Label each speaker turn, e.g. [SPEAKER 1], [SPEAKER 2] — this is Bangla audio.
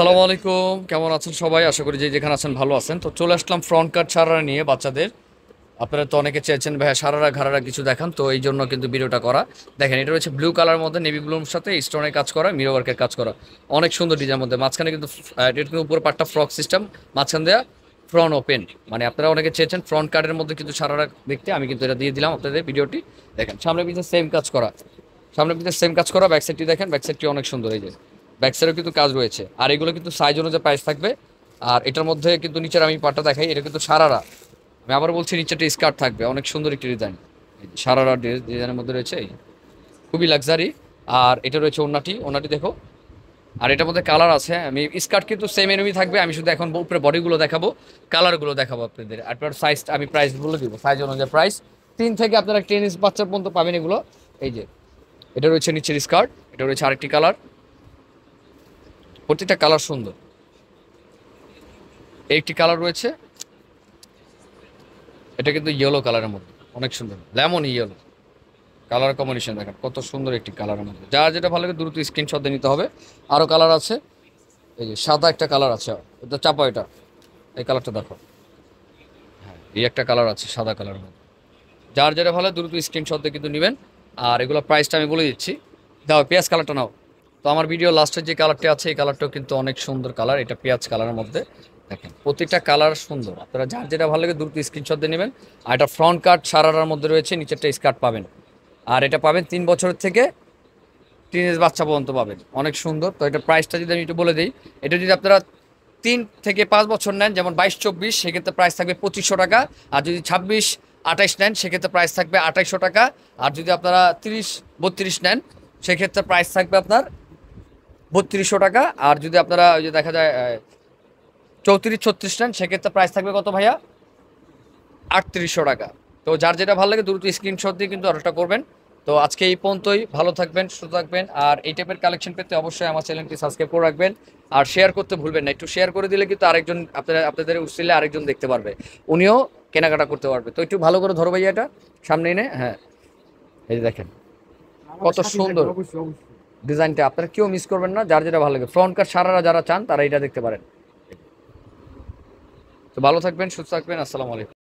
[SPEAKER 1] আসসালামু আলাইকুম, কেমন আছেন সবাই? আশা করি যে যেখানে আছেন ভালো আছেন। তো চলে আসলাম ফ্রন্ট কাট সারারা নিয়ে বাচ্চাদের। আপনারা তো অনেকে চেয়েছেন ভাইয়া সারারা ঘাড়ারা কিছু দেখান, তো এই জন্য কিন্তু ভিডিওটা করা। দেখেন, এটা রয়েছে ব্লু কালার মধ্যে নেভি ব্লুর সাথে স্টোনের কাজ করা, মিরর ওয়ার্কের কাজ করা, অনেক সুন্দর ডিজাইনের মধ্যে। মাঝখানে কিন্তু এটা কিন্তু উপরে পাটটা ফ্রক সিস্টেম, মাঝখান দেওয়া ফ্রন্ট ওপেন। মানে আপনারা অনেকে চেয়েছেন ফ্রন্ট কাটের মধ্যে কিন্তু সারারা দেখতে, আমি কিন্তু এটা দিয়ে দিলাম আপনাদের ভিডিওটি। দেখেন সামনে পিছনে সেম কাজ করা, সামনে পিছনে সেম কাজ করা। ব্যাক সাইডটি দেখেন, ব্যাক সাইডটি অনেক সুন্দর। এই যে ব্যাক সাইডেও কিন্তু কাজ রয়েছে, আর এগুলো কিন্তু সাইজ অনুযায়ী প্রাইস থাকবে। আর এটার মধ্যে কিন্তু নিচের আমি পাটটা দেখাই, এটা কিন্তু সারারা। আমি আবার বলছি, নিচেটা স্কার্ট থাকবে, অনেক সুন্দর একটি ডিজাইন। সারারা ডিজাইনের মধ্যে রয়েছে, খুবই লাক্সারি। আর এটা রয়েছে ওন্নাটি, ওন্নাটি দেখো। আর এটার মধ্যে কালার আছে, আমি স্কার্ট কিন্তু সেম এনমি থাকবে, আমি শুধু এখন উপরে বডিগুলো দেখাবো, কালারগুলো দেখাবো আপনাদের। আপনার সাইজ আমি প্রাইস বলে দিব, সাইজ অনুযায়ী প্রাইস 3 থেকে আপনারা 10 ইঞ্চ বাচ্চার পর্যন্ত পাবেন এগুলো। এই যে এটা রয়েছে নিচের স্কার্ট, এটা রয়েছে আরেকটি কালার, প্রত্যেকটা কালার সুন্দর। একটি কালার রয়েছে, এটা কিন্তু ইয়েলো কালারের মধ্যে, অনেক সুন্দর লেমন ইয়েলো কালার কম্বিনেশন। দেখেন কত সুন্দর একটি কালারের মধ্যে, যার যেটা ভালো লাগে দ্রুত স্ক্রিনশট দিয়ে নিতে হবে। আরও কালার আছে, এই যে সাদা একটা কালার আছে, এটা চাপা, এটা এই কালারটা দেখো। হ্যাঁ, এই একটা কালার আছে সাদা কালারের মধ্যে, যার যেটা ভালো দ্রুত স্ক্রিনশট দিয়ে কিন্তু নেবেন। আর এগুলো প্রাইসটা আমি বলে দিচ্ছি। দাও পেঁয়াজ কালারটা নাও। তো আমার ভিডিও লাস্টের যে কালারটি আছে, এই কালারটাও কিন্তু অনেক সুন্দর কালার, এটা পেঁয়াজ কালারের মধ্যে। দেখেন প্রত্যেকটা কালার সুন্দর, আপনারা যার যেটা ভালো লাগে দ্রুত স্ক্রিনশট দিয়ে নেবেন। আর এটা ফ্রন্ট কাট সারারার মধ্যে রয়েছে, নিচেরটা স্কার্ট পাবেন। আর এটা পাবেন 3 বছরের থেকে টিনেজ বাচ্চা পর্যন্ত পাবেন, অনেক সুন্দর। তো এটা প্রাইসটা যদি আমি একটু বলে দিই, এটা যদি আপনারা 3 থেকে 5 বছর নেন, যেমন 22-24, সেক্ষেত্রে প্রাইস থাকবে 2500 টাকা। আর যদি 26-28 নেন, সেক্ষেত্রে প্রাইস থাকবে 2800 টাকা। আর যদি আপনারা 30-32 নেন, সেক্ষেত্রে প্রাইস থাকবে আপনার 3200 টাকা। আর যদি আপনারা ওই যে দেখা যায় 34-36 নেন, সেক্ষেত্রে প্রাইস থাকবে কত ভাইয়া? 3800 টাকা। তো যার যেটা ভালো লাগে দ্রুত স্ক্রিনশট দিয়ে কিন্তু অর্ডারটা করবেন। তো আজকে এই পর্যন্তই, ভালো থাকবেন, সুস্থ থাকবেন। আর এই টাইপের কালেকশন পেতে অবশ্যই আমার চ্যানেলটি সাবস্ক্রাইব করে রাখবেন। আর শেয়ার করতে ভুলবেন না, একটু শেয়ার করে দিলে কিন্তু আরেকজন, আপনাদের উৎসাহে আরেকজন দেখতে পারবে, উনিও কেনাকাটা করতে পারবে। তো একটু ভালো করে ধরো ভাইয়া, এটা সামনে এনে। হ্যাঁ, এই যে দেখেন কত সুন্দর ডিজাইনটা, আপনারা কেউ মিস করবেন না। যার যেটা ভালো লাগে ফ্রন্ট কাট সারারা যারা চান, তারা এটা দেখতে পারেন। তো ভালো থাকবেন, সুস্থ থাকবেন, আসসালামু আলাইকুম।